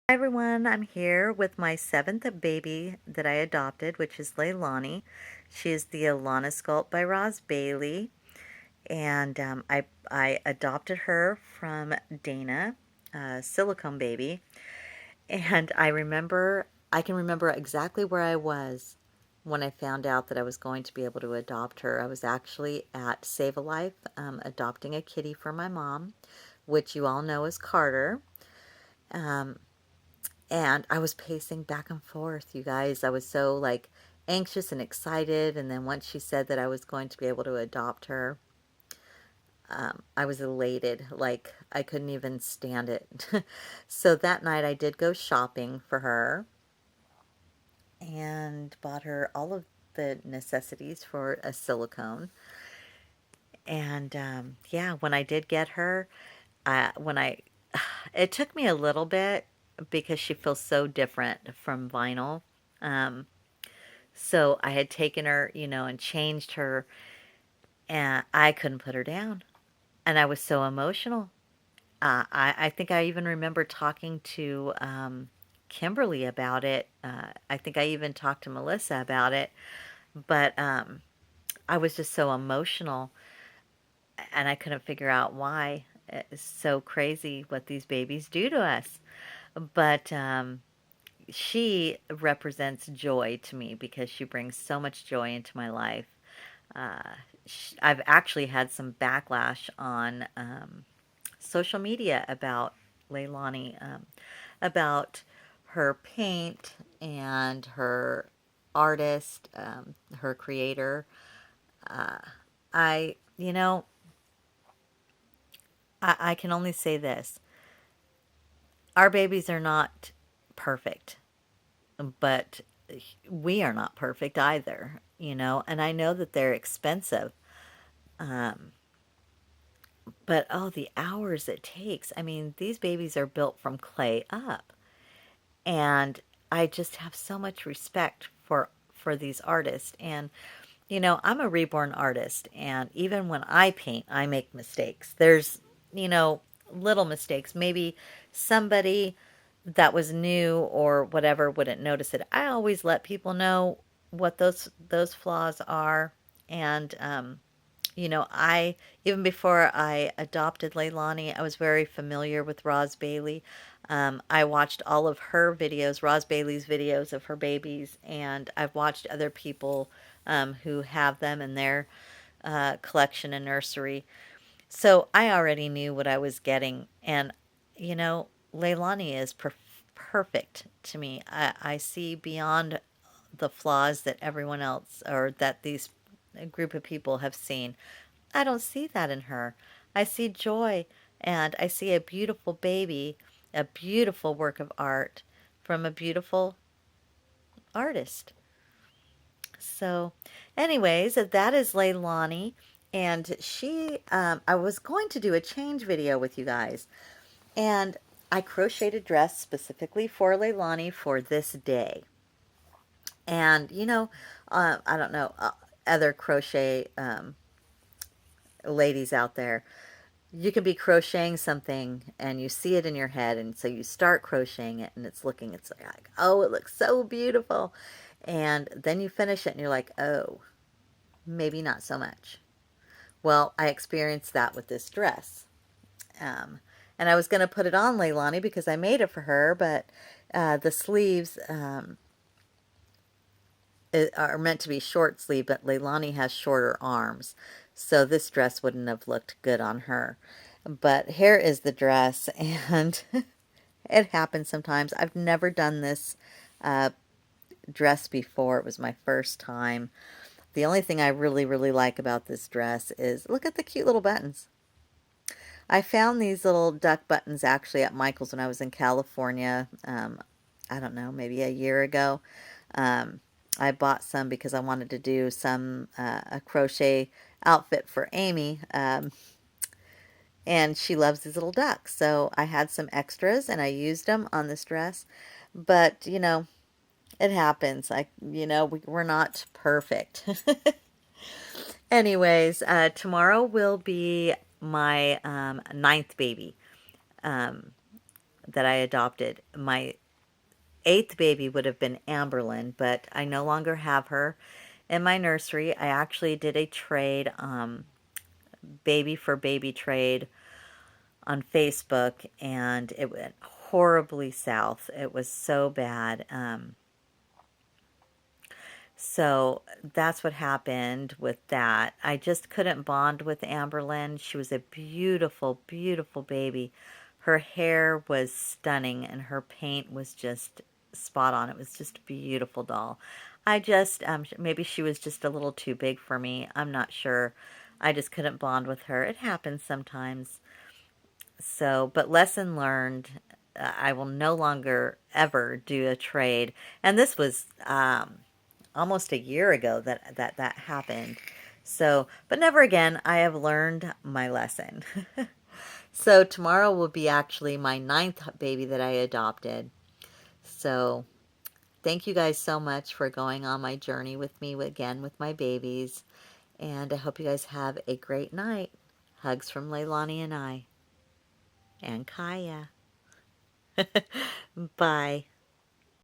Hi everyone, I'm here with my seventh baby that I adopted, which is Leilani. She is the Alana Sculpt by Roz Bailey, and I adopted her from Dana, a silicone baby. And I can remember exactly where I was when I found out that I was going to be able to adopt her. I was actually at Save a Life, adopting a kitty for my mom, which you all know is Carter. Um, And I was pacing back and forth, you guys. I was so like anxious and excited. And then once she said that I was going to be able to adopt her, I was elated. Like I couldn't even stand it. So that night I did go shopping for her and bought her all of the necessities for a silicone. And yeah, when I did get her, when I, it took me a little bit because she feels so different from vinyl. Um, So I had taken her, and changed her, and I couldn't put her down. And I was so emotional. I think I even remember talking to Kimberly about it. I think I even talked to Melissa about it. But I was just so emotional, and I couldn't figure out why. It's so crazy what these babies do to us. But she represents joy to me because she brings so much joy into my life. Uh, I've actually had some backlash on social media about Leilani, about her paint and her artist, her creator. Uh, I, you know, I can only say this. Our babies are not perfect, but we are not perfect either, and I know that they're expensive. Um, But oh, the hours it takes. I mean, these babies are built from clay up. And I just have so much respect for these artists. And I'm a reborn artist, and even when I paint, I make mistakes. There's, you know, little mistakes. Maybe somebody that was new or whatever wouldn't notice it. I always let people know what those flaws are. And I even before I adopted Leilani, I was very familiar with Roz Bailey. I watched all of her videos, Roz Bailey's videos of her babies, and I've watched other people who have them in their collection and nursery. So I already knew what I was getting, and you know, Leilani is perfect to me. I see beyond the flaws that everyone else or that these group of people have seen. I don't see that in her. I see joy, and I see a beautiful baby, a beautiful work of art from a beautiful artist. So, anyways, that is Leilani, and I was going to do a change video with you guys, and I crocheted a dress specifically for Leilani for this day. And, I don't know, other crochet ladies out there, you can be crocheting something and you see it in your head, and so you start crocheting it and it's like, oh, it looks so beautiful, and then you finish it and you're like, oh, maybe not so much. Well, I experienced that with this dress, um, and I was going to put it on Leilani because I made it for her, but the sleeves are meant to be short sleeve, but Leilani has shorter arms, so this dress wouldn't have looked good on her. But here is the dress, and it happens sometimes. I've never done this uh, dress before. It was my first time. The only thing I really, really like about this dress is look at the cute little buttons. I found these little duck buttons actually at Michael's when I was in California. I don't know, maybe a year ago. Um, I bought some because I wanted to do a crochet outfit for Amy. And she loves these little ducks. So I had some extras and I used them on this dress. But, it happens. We're not perfect. Anyways, tomorrow will be my ninth baby. Um, that I adopted. My eighth baby would have been Amberlyn, but I no longer have her in my nursery. I actually did a trade, baby for baby trade on Facebook, and it went horribly south. It was so bad. So that's what happened with that. I just couldn't bond with Amberlyn. She was a beautiful, beautiful baby. Her hair was stunning and her paint was just spot on. It was just a beautiful doll. I just, maybe she was just a little too big for me. I'm not sure. I just couldn't bond with her. It happens sometimes. So, but lesson learned. I will no longer ever do a trade. And this was almost a year ago that happened. So, but never again. I have learned my lesson. So tomorrow will be actually my ninth baby that I adopted. So thank you guys so much for going on my journey with me again with my babies. And I hope you guys have a great night. Hugs from Leilani and I. And Kaya. Bye.